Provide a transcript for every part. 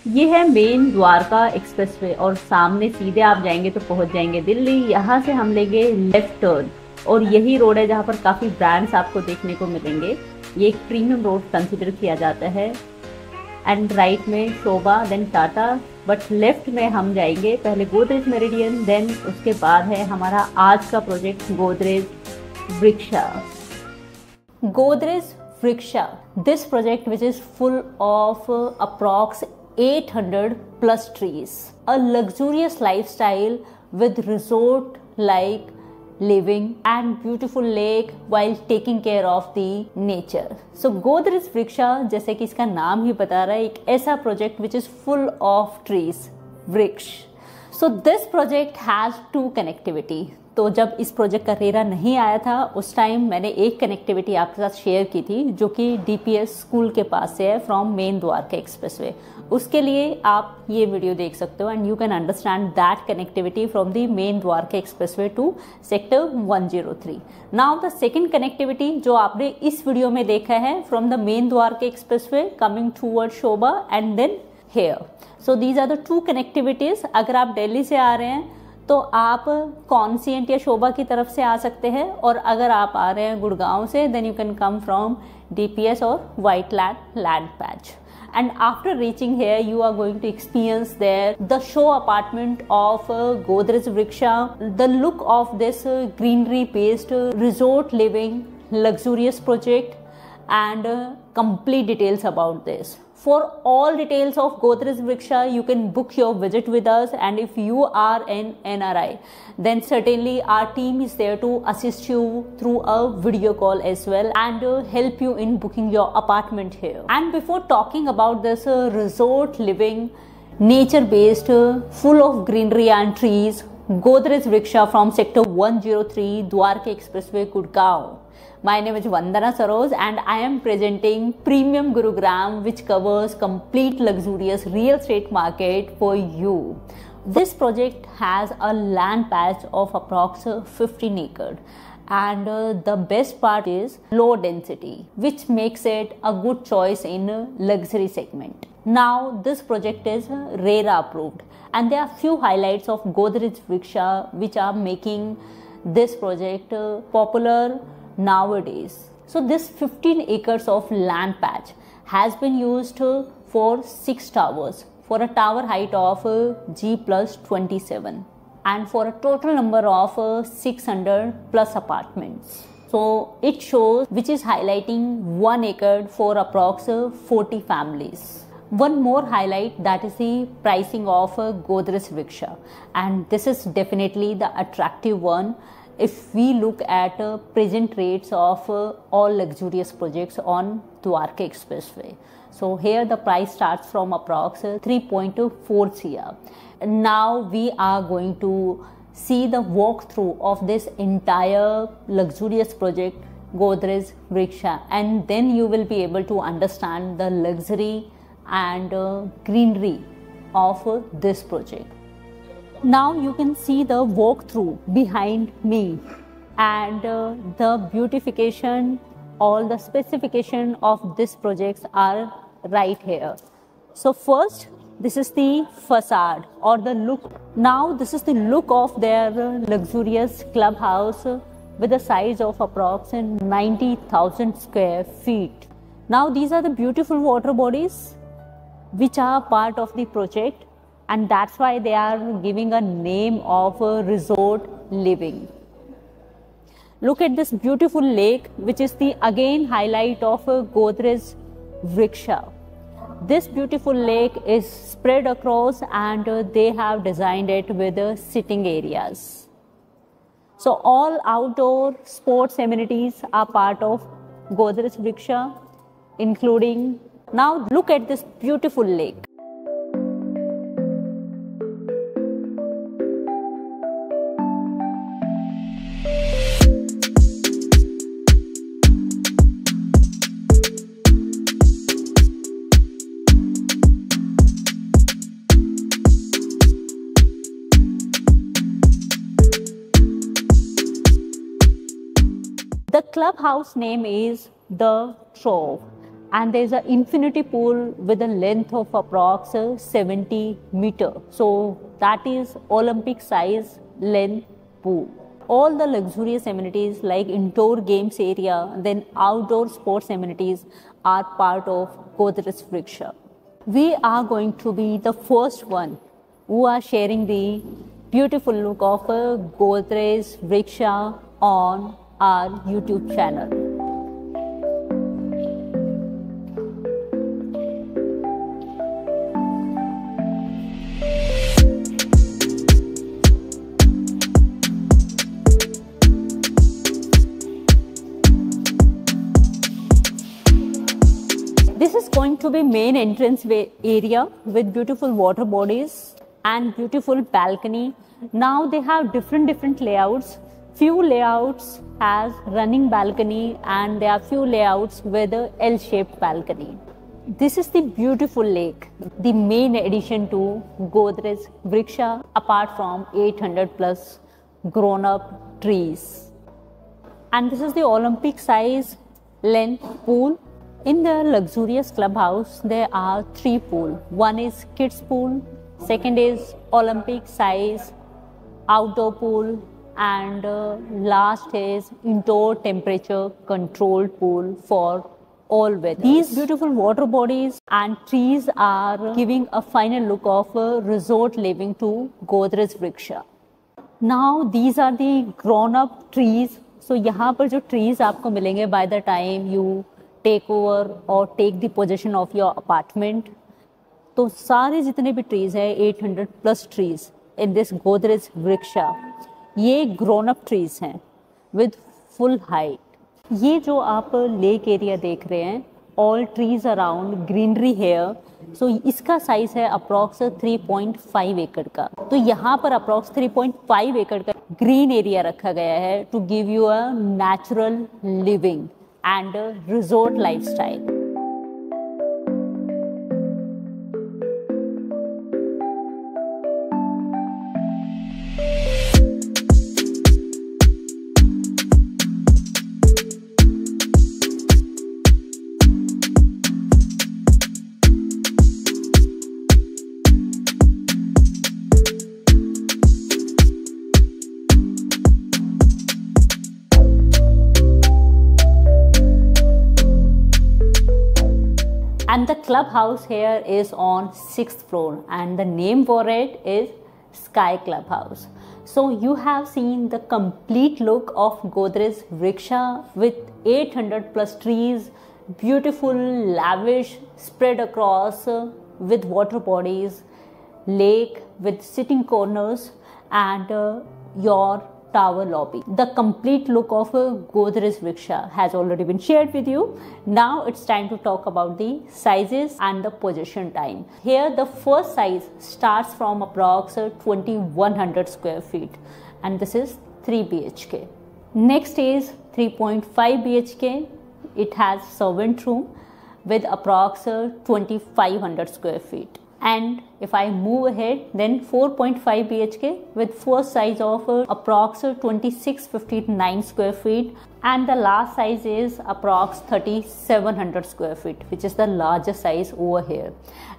ये है main Dwarka expressway और सामने सीधे आप जाएंगे तो पहुंच जाएंगे दिल्ली। यहाँ से हम लेंगे लेफ्ट टर्न और यही रोड है जहाँ पर काफ़ी ब्रांड्स आपको देखने को मिलेंगे। ये एक प्रीमियम रोड कंसिडर किया जाता है। एंड राइट में शोभा, देन टाटा, बट लेफ्ट में हम जाएंगे पहले गोदरेज मेरिडियन, देन उसके बाद है हमारा आज का प्रोजेक्ट गोदरेज वृक्षा। Godrej Vriksha, this project which is full of approx 800 plus trees, a luxurious lifestyle with resort like living and beautiful lake while taking care of the nature. So Godrej Vriksha, जैसे कि इसका नाम ही बता रहा है, एक ऐसा project which is full of trees, वृक्ष। So this project has two connectivity. तो जब इस प्रोजेक्ट का रेरा नहीं आया था उस टाइम मैंने एक कनेक्टिविटी आपके साथ शेयर की थी जो कि डीपीएस स्कूल के पास से है फ्रॉम मेन द्वारका एक्सप्रेसवे। उसके लिए आप ये वीडियो देख सकते हो and you can understand that connectivity from the main Dwarka expressway to sector 103। Now the second connectivity जो आपने इस वीडियो में देखा है from the main Dwarka expressway coming toward Sobha and then here. So these are the two connectivities. अगर आप दिल्ली से आ रहे हैं तो आप कॉन्सिएंट या शोभा की तरफ से आ सकते हैं, और अगर आप आ रहे हैं गुड़गांव से then you can come from DPS और white land patch. And after reaching here, you are going to experience there the show apartment of Godrej Vriksha, the look of this greenery-based resort living luxurious project, and complete details about this. For all details of Godrej Vriksha, you can book your visit with us, and if you are an NRI, then certainly our team is there to assist you through a video call as well and help you in booking your apartment here. And before talking about this resort living, nature based, full of greenery and trees, Godrej Vriksha from sector 103 Dwarka Expressway, Gurgaon. My name is Vandana Saroj and I am presenting Premium Gurugram, which covers complete luxurious real estate market for you. This project has a land patch of approx 15 acres, and the best part is low density, which makes it a good choice in luxury segment. Now this project is RERA approved, and there are few highlights of Godrej Vriksha which are making this project popular nowadays. So this 15 acres of land patch has been used for 6 towers for a tower height of G plus 27 and for a total number of 600 plus apartments. So it shows, which is highlighting 1 acre for approx 40 families. One more highlight, that is the pricing of Godrej Vriksha, and this is definitely the attractive one if we look at present rates of all luxurious projects on Dwarka Expressway. So here the price starts from approx 3.4 CR. Now we are going to see the walkthrough of this entire luxurious project Godrej Vriksha, and then you will be able to understand the luxury and greenery of this project. Now you can see the walkthrough behind me, and the beautification, all the specification of this projects are right here. So first, this is the facade or the look. Now this is the look of their luxurious clubhouse with a size of approximately 90,000 square feet. Now these are the beautiful water bodies which are part of the project, and that's why they are giving a name of a resort living. Look at this beautiful lake, which is the again highlight of Godrej Vriksha. This beautiful lake is spread across, and they have designed it with sitting areas. So all outdoor sports amenities are part of Godrej Vriksha, including. Now look at this beautiful lake. The clubhouse name is The Trove, and there is an infinity pool with a length of approx 70 meter. So that is Olympic size length pool. All the luxurious amenities like indoor games area, then outdoor sports amenities are part of Godrej Vriksha. We are going to be the first one who are sharing the beautiful look of a Godrej Vriksha on our YouTube channel. This is going to be main entrance area with beautiful water bodies and beautiful balcony. Now they have different layouts. Few layouts has running balcony and there are few layouts with a L-shaped balcony. This is the beautiful lake, the main addition to Godrej Vriksha apart from 800 plus grown-up trees. And this is the Olympic size length pool. In the luxurious clubhouse, there are 3 pools. One is kids pool, second is Olympic size outdoor pool, and last is indoor temperature controlled pool for all weather. These beautiful water bodies and trees are giving a final look of a resort living to Godrej Vriksha. Now these are the grown up trees. So यहाँ पर जो trees आपको मिलेंगे by the time you take over or take the possession of your apartment, तो सारे जितने भी trees हैं 800 plus trees in this Godrej Vriksha, ये grown up trees हैं with full height. ये जो आप lake area देख रहे हैं, all trees around greenery here, so इसका size है approx 3.5 एकड़ का. तो यहाँ पर approx 3.5 एकड़ का green area रखा गया है to give you a natural living and a resort lifestyle. And the clubhouse here is on 6th floor and the name for it is Sky Clubhouse. So you have seen the complete look of Godrej Vriksha with 800 plus trees, beautiful, lavish, spread across with water bodies, lake with sitting corners and your tower lobby. The complete look of Godrej Vriksha has already been shared with you. Now it's time to talk about the sizes and the possession time. Here the first size starts from approx 2100 square feet and this is 3 BHK. Next is 3.5 BHK. It has servant room with approx 2500 square feet. And if I move ahead, then 4.5 BHK with first size of approx 2659 square feet, and the last size is approx 3700 square feet, which is the largest size over here.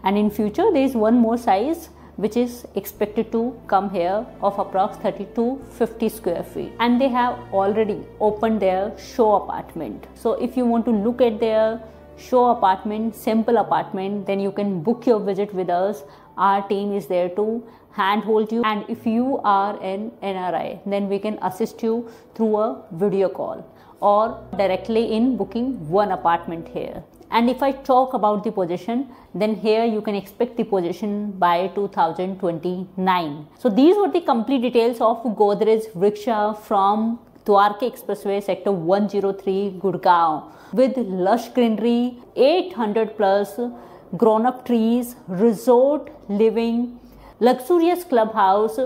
And in future there is one more size which is expected to come here of approx 3250 square feet, and they have already opened their show apartment. So if you want to look at their show apartment, simple apartment, then you can book your visit with us. Our team is there to handhold you, and if you are an NRI, then we can assist you through a video call or directly in booking one apartment here. And if I talk about the possession, then here you can expect the possession by 2029. So these were the complete details of Godrej Vriksha from Dwarka Expressway, Sector 103, Gurgaon, with lush greenery, 800 plus grown-up trees, resort living, luxurious clubhouse,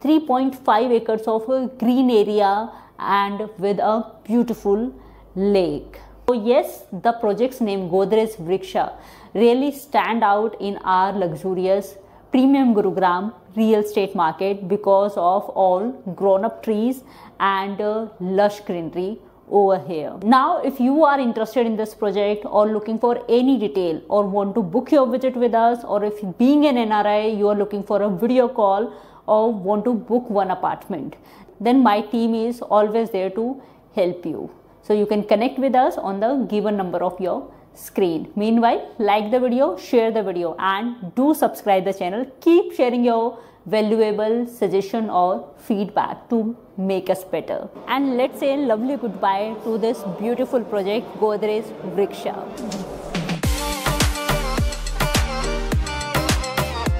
3.5 acres of green area, and with a beautiful lake. So yes, the project's name Godrej Vriksha really stand out in our luxurious premium Gurugram real estate market because of all grown-up trees and lush greenery over here. Now, if you are interested in this project or looking for any detail or want to book your visit with us, or if being an NRI, you are looking for a video call or want to book one apartment, then my team is always there to help you. So you can connect with us on the given number of your screen. Meanwhile, like the video, share the video, and do subscribe the channel. Keep sharing your valuable suggestion or feedback to make us better. And let's say a lovely goodbye to this beautiful project, Godrej Vriksha.